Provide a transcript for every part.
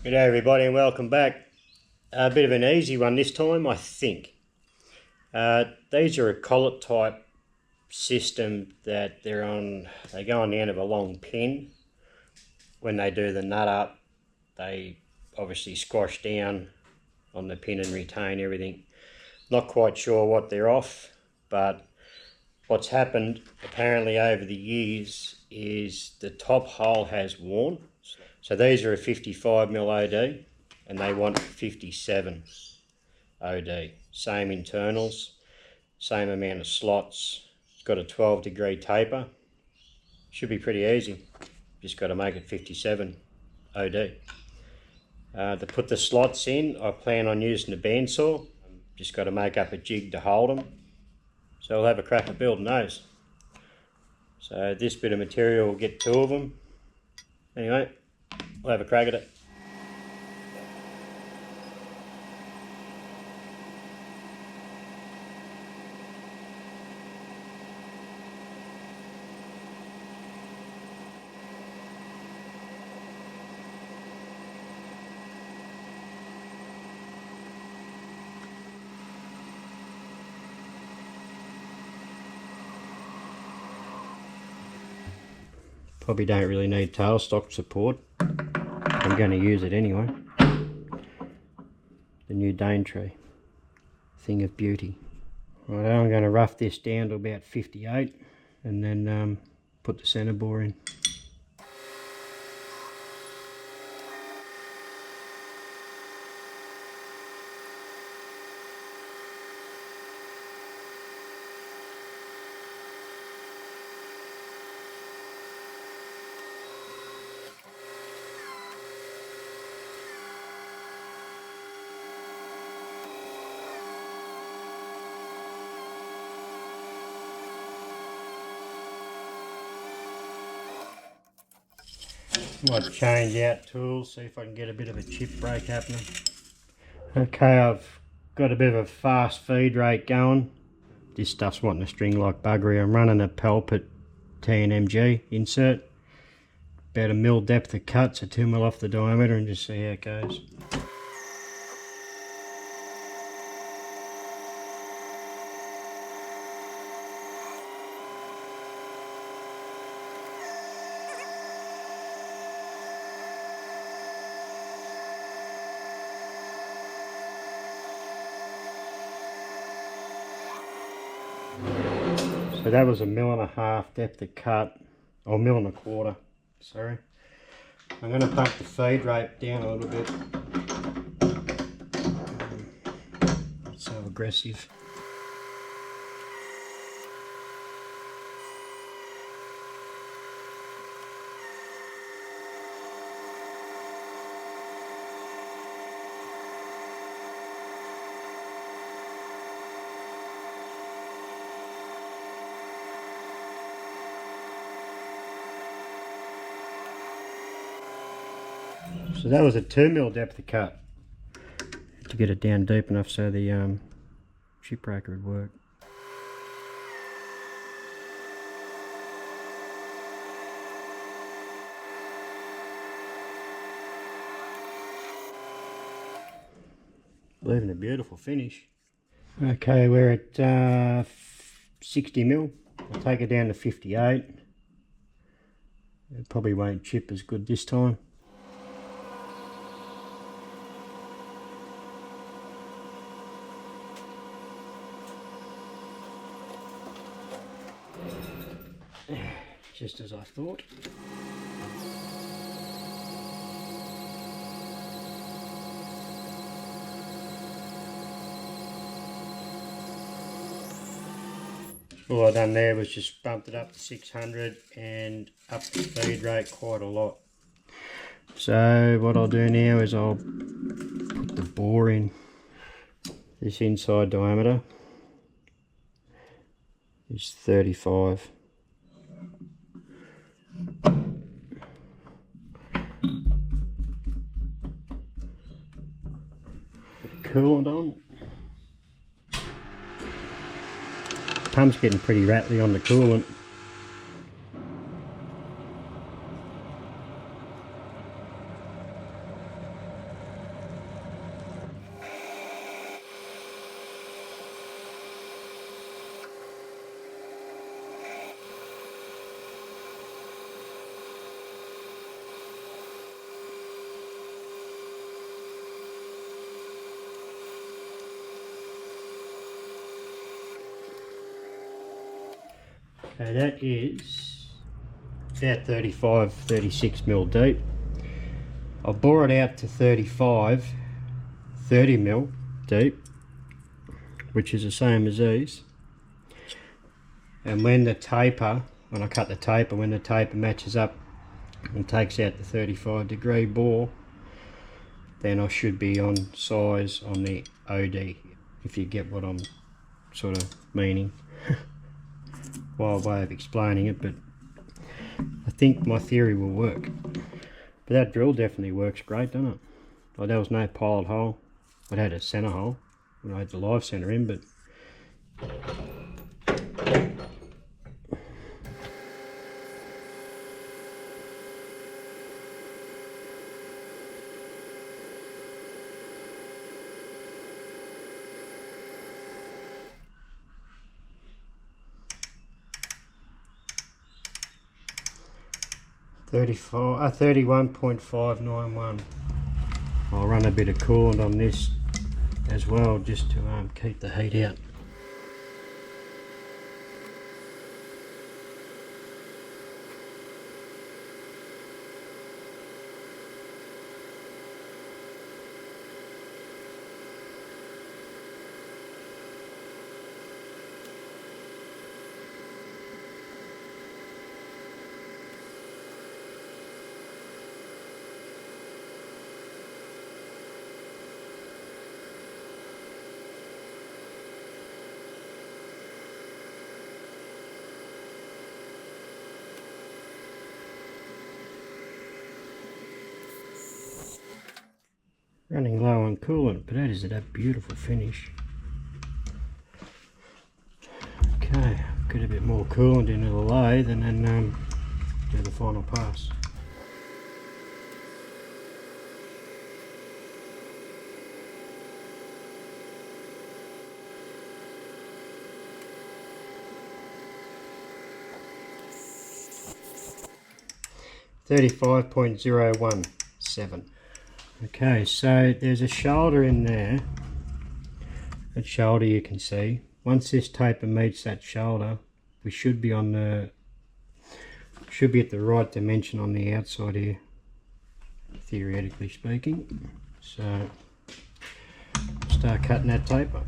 G'day everybody and welcome back. A bit of an easy one this time, I think. These are a collet type system that they go on the end of a long pin. When they do the nut up, they obviously squash down on the pin and retain everything. Not quite sure what they're off, but what's happened apparently over the years is the top hole has worn. So these are a 55mm OD and they want 57 OD. Same internals, same amount of slots. It's got a 12-degree taper. Should be pretty easy. Just got to make it 57 OD. To put the slots in, I plan on using a bandsaw. Just got to make up a jig to hold them. So we'll have a crack at building those. So this bit of material will get 2 of them. Anyway, we'll have a crack at it. Probably don't really need tailstock support. I'm going to use it anyway. The new Daintree. Thing of beauty. Right, I'm going to rough this down to about 58 and then put the centre bore in. Might change out tools, see if I can get a bit of a chip break happening. Okay, I've got a bit of a fast feed rate going. This stuff's wanting to string like buggery. I'm running a Pelpit TNMG insert. About a mil depth of cut, so 2mm off the diameter, and just see how it goes. So that was a 1.5mm depth of cut, or 1.25mm, sorry. I'm going to pump the feed rate down a little bit. Not so aggressive. So that was a 2mm depth of cut to get it down deep enough so the chip breaker would work. Leaving a beautiful finish. Okay, we're at 60mm. I'll take it down to 58. It probably won't chip as good this time. Just as I thought. All I done there was just bumped it up to 600 and up the feed rate quite a lot. So what I'll do now is I'll put the bore in. This inside diameter is 35. Coolant on. Pump's getting pretty rattly on the coolant. Okay, that is about 35, 36 mil deep. I'll bore it out to 35, 30 mil deep, which is the same as these. And when I cut the taper, when the taper matches up and takes out the 35-degree bore, then I should be on size on the OD, if you get what I'm sort of meaning. Wild way of explaining it, but I think my theory will work. But that drill definitely works great, doesn't it? Like, there was no pilot hole. It had a centre hole. I had the live centre in, but 31.591. I'll run a bit of coolant on this as well, just to keep the heat out. Running low on coolant, but that is a beautiful finish. Okay, get a bit more coolant into the lathe and then do the final pass. .017. Okay, so there's a shoulder in there. That shoulder you can see. Once this taper meets that shoulder, we should be at the right dimension on the outside here, theoretically speaking. So start cutting that taper.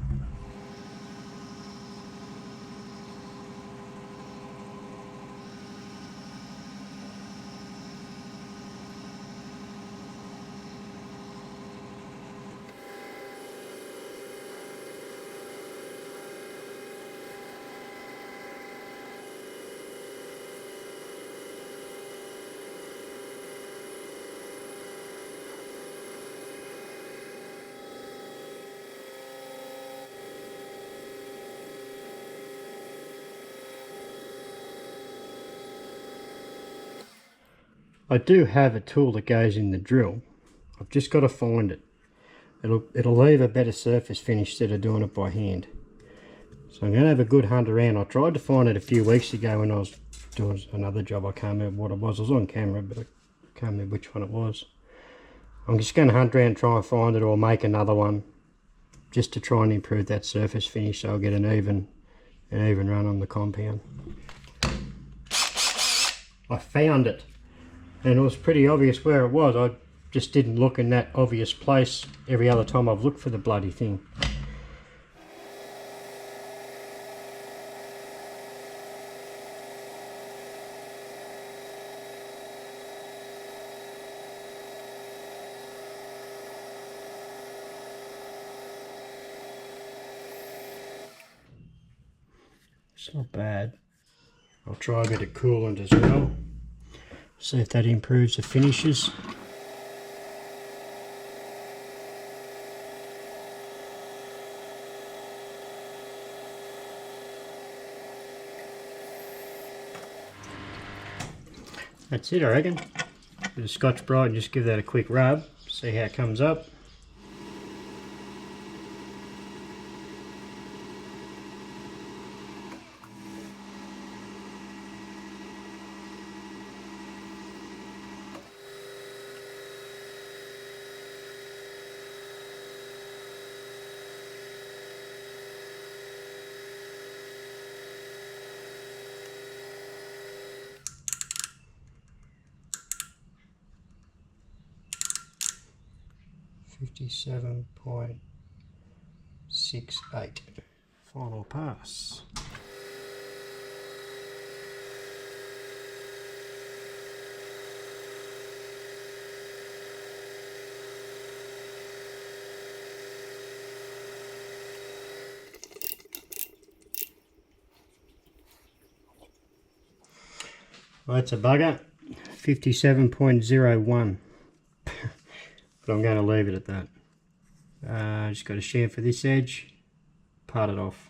I do have a tool that goes in the drill. I've just got to find it. It'll leave a better surface finish instead of doing it by hand. So I'm going to have a good hunt around. I tried to find it a few weeks ago when I was doing another job. I can't remember what it was. I was on camera, but I can't remember which one it was. I'm just going to hunt around and try and find it, or make another one, just to try and improve that surface finish so I'll get an even run on the compound. I found it. And it was pretty obvious where it was. I just didn't look in that obvious place every other time I've looked for the bloody thing. It's not bad. I'll try a bit of coolant as well. See if that improves the finishes. That's it, I reckon. Bit of Scotch Brite and just give that a quick rub, see how it comes up. 57.68. Final pass. Well, that's a bugger. 57.01. But I'm going to leave it at that. Just got to chamfer this edge, part it off.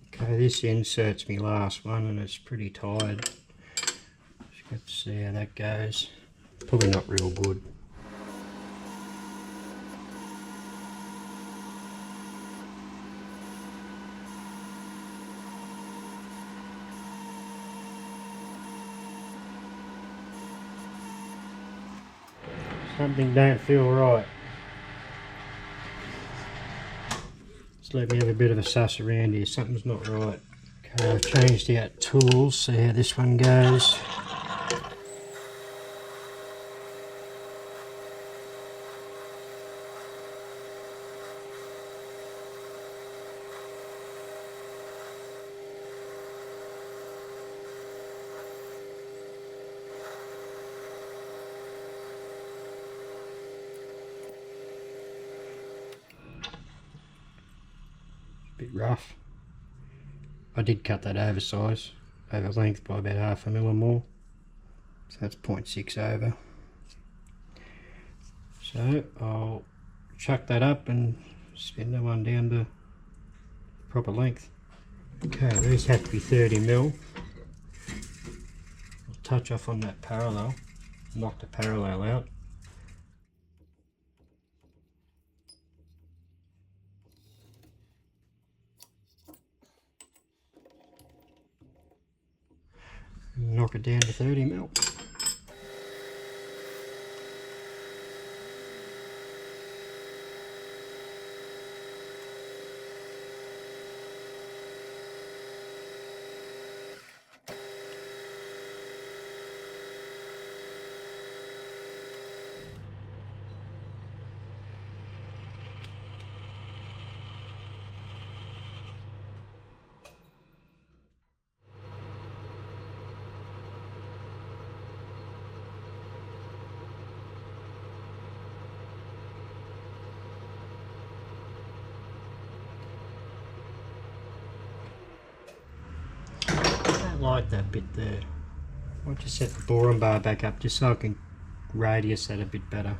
Okay, this insert's my last one and it's pretty tired. Just got to see how that goes. Probably not real good. Something don't feel right. Just let me have a bit of a suss around here. Something's not right. Okay, I've changed out tools. See how this one goes. Bit rough. I did cut that over length by about 1/2 mil or more, so that's 0.6 over. So I'll chuck that up and spin that one down to proper length. Okay, these have to be 30 mil. I'll touch off on that parallel, knock the parallel out. Knock it down to 30 mil. Like that bit there. I'll just set the boring bar back up just so I can radius that a bit better.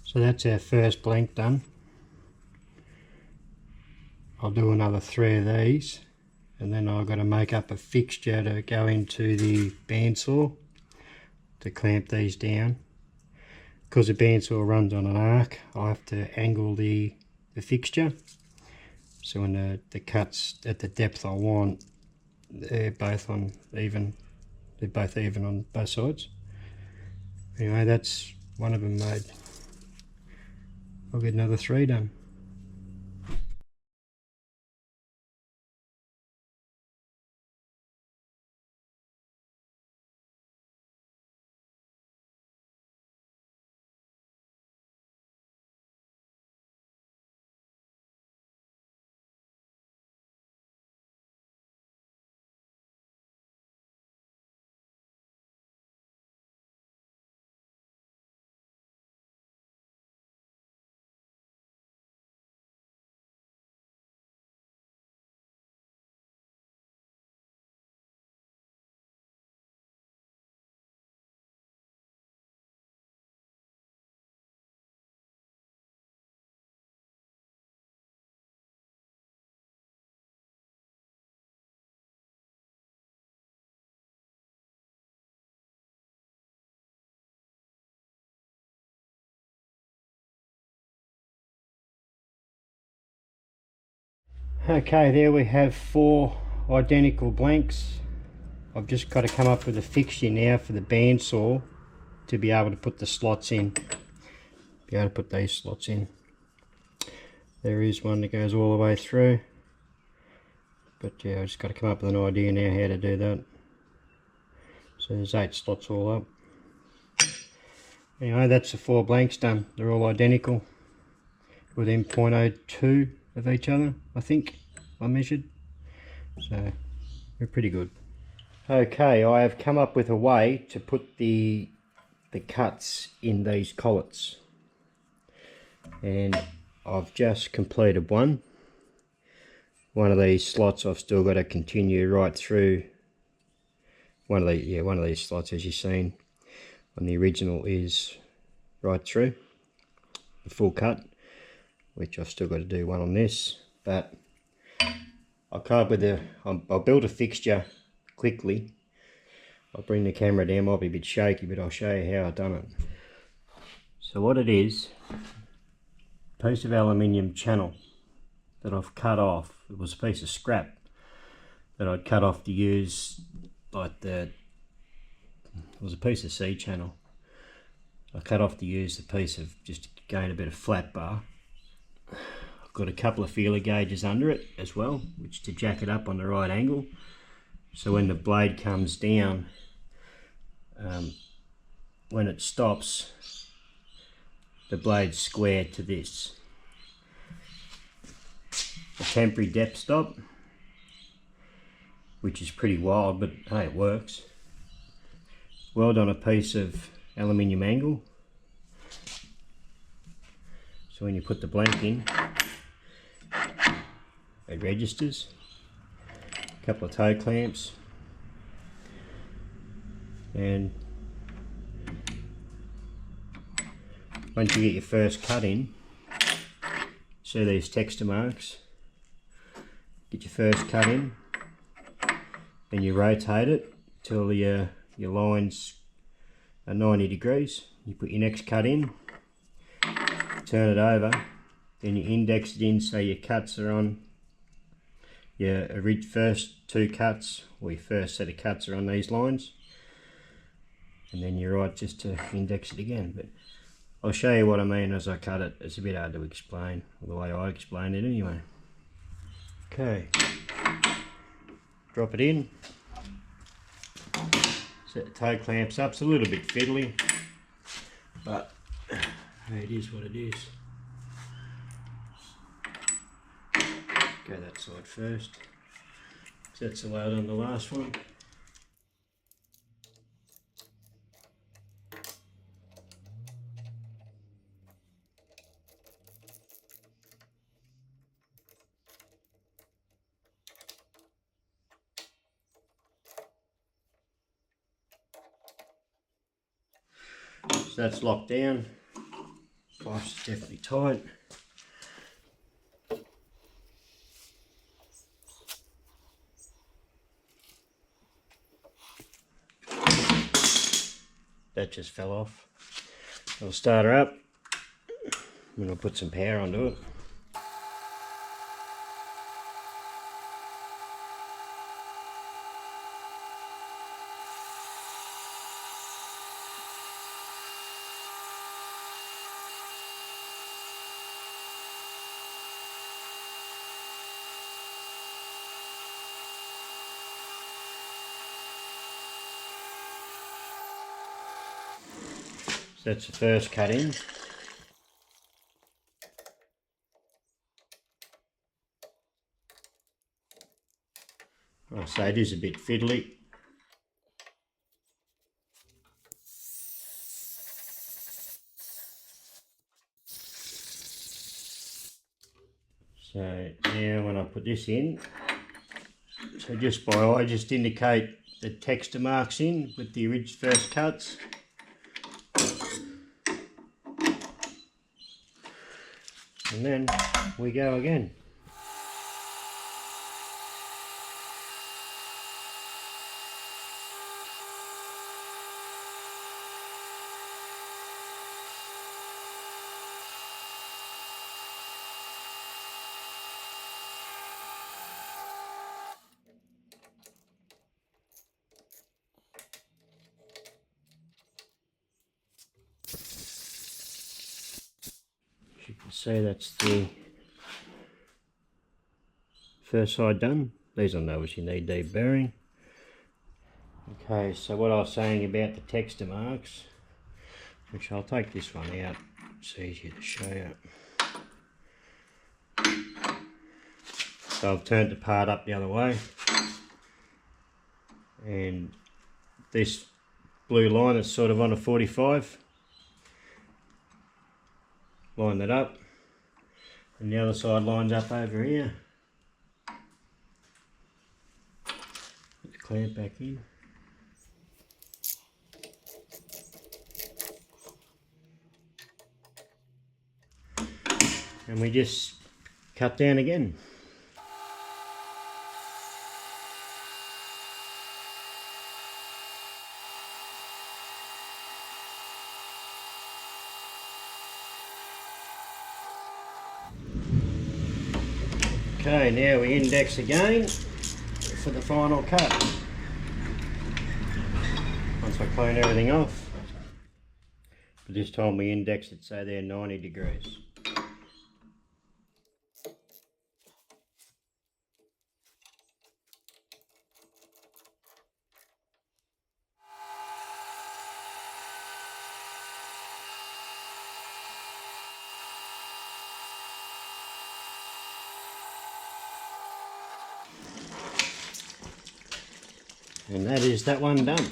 So that's our first blank done. I'll do another 3 of these. And then I've got to make up a fixture to go into the bandsaw to clamp these down. Because the bandsaw runs on an arc, I have to angle the fixture. So when the cuts at the depth I want, they're both even on both sides. Anyway, that's one of them made. I'll get another 3 done. Okay, there we have 4 identical blanks. I've just got to come up with a fixture now for the bandsaw to be able to put the slots in. be able to put these slots in. There is one that goes all the way through, but yeah, I just got to come up with an idea now how to do that. So there's 8 slots all up. Anyway, that's the 4 blanks done. They're all identical, within 0.02 of each other, I think I measured. So they're pretty good. Okay, I have come up with a way to put the cuts in these collets, and I've just completed one of these slots. I've still got to continue right through one of these slots, as you've seen on the original, is right through the full cut, which I've still got to do one on this. But I'll come up with I'll build a fixture quickly. I'll bring the camera down, might be a bit shaky, but I'll show you how I've done it. So what it is, a piece of aluminium channel that I've cut off. It was a piece of scrap that I'd cut off to use, like it was a piece of C channel. I cut off to use the piece of, just to gain a bit of flat bar. I've got a couple of feeler gauges under it as well, which to jack it up on the right angle. So when the blade comes down, when it stops, the blade's square to this. A temporary depth stop, which is pretty wild, but hey, it works. Weld on a piece of aluminium angle, so when you put the blank in, it registers. A couple of toe clamps, and once you get your first cut in, see these texture marks, get your first cut in, then you rotate it till your lines are 90 degrees. You put your next cut in, turn it over, then you index it in so your cuts are on, your first 2 cuts, or your first set of cuts are on these lines, and then you're right just to index it again. But I'll show you what I mean as I cut it. It's a bit hard to explain, the way I explain it anyway. Okay, drop it in, set the toe clamps up. It's a little bit fiddly, but it is what it is. Go that side first. So that's the load on the last one. So that's locked down. Vise is definitely tight. That just fell off. I'll start her up and I'll put some power onto it. So that's the first cut in. Like I say, it is a bit fiddly. So now when I put this in, so just by eye, just indicate the texture marks in with the first cuts. And then we go again. see that's the first side done. These on those you need deep bearing. Okay, so what I was saying about the texture marks, which I'll take this one out, it's easier to show you. So I've turned the part up the other way, and this blue line is sort of on a 45. Line that up, and the other side lines up over here. Put the clamp back in. And we just cut down again. Okay, now we index again for the final cut. Once I clean everything off. But this time we index it so they're 90 degrees. And that is that one done.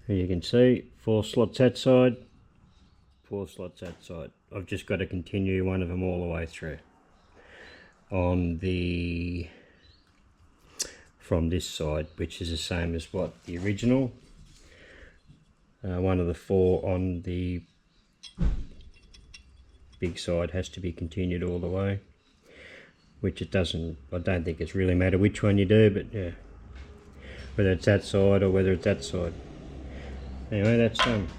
As you can see, 4 slots that side, 4 slots that side. I've just got to continue one of them all the way through. On the from this side, which is the same as what the original. One of the 4 on the big side has to be continued all the way, which it doesn't, I don't think it's really matter which one you do, but yeah, whether it's that side or whether it's that side. Anyway, that's done.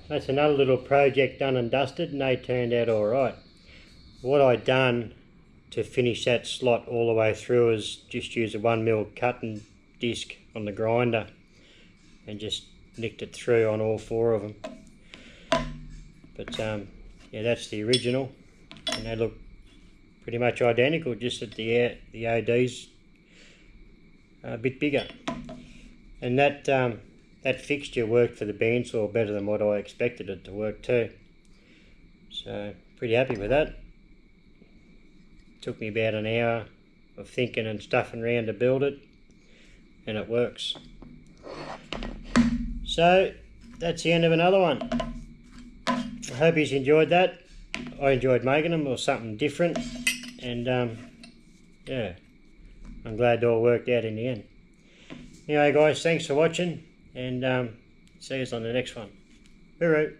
That's another little project done and dusted, and they turned out alright. What I done to finish that slot all the way through is just use a 1mm cutting disc on the grinder and just nicked it through on all 4 of them. But yeah, that's the original, and they look pretty much identical, just that the OD's a bit bigger. And that that fixture worked for the bandsaw better than what I expected it to work too. So pretty happy with that. Took me about an hour of thinking and stuffing around to build it, and it works. So that's the end of another one. I hope you enjoyed that. I enjoyed making them, or something different, and yeah, I'm glad it all worked out in the end. Anyway guys, thanks for watching, and see you on the next one. Hooroo!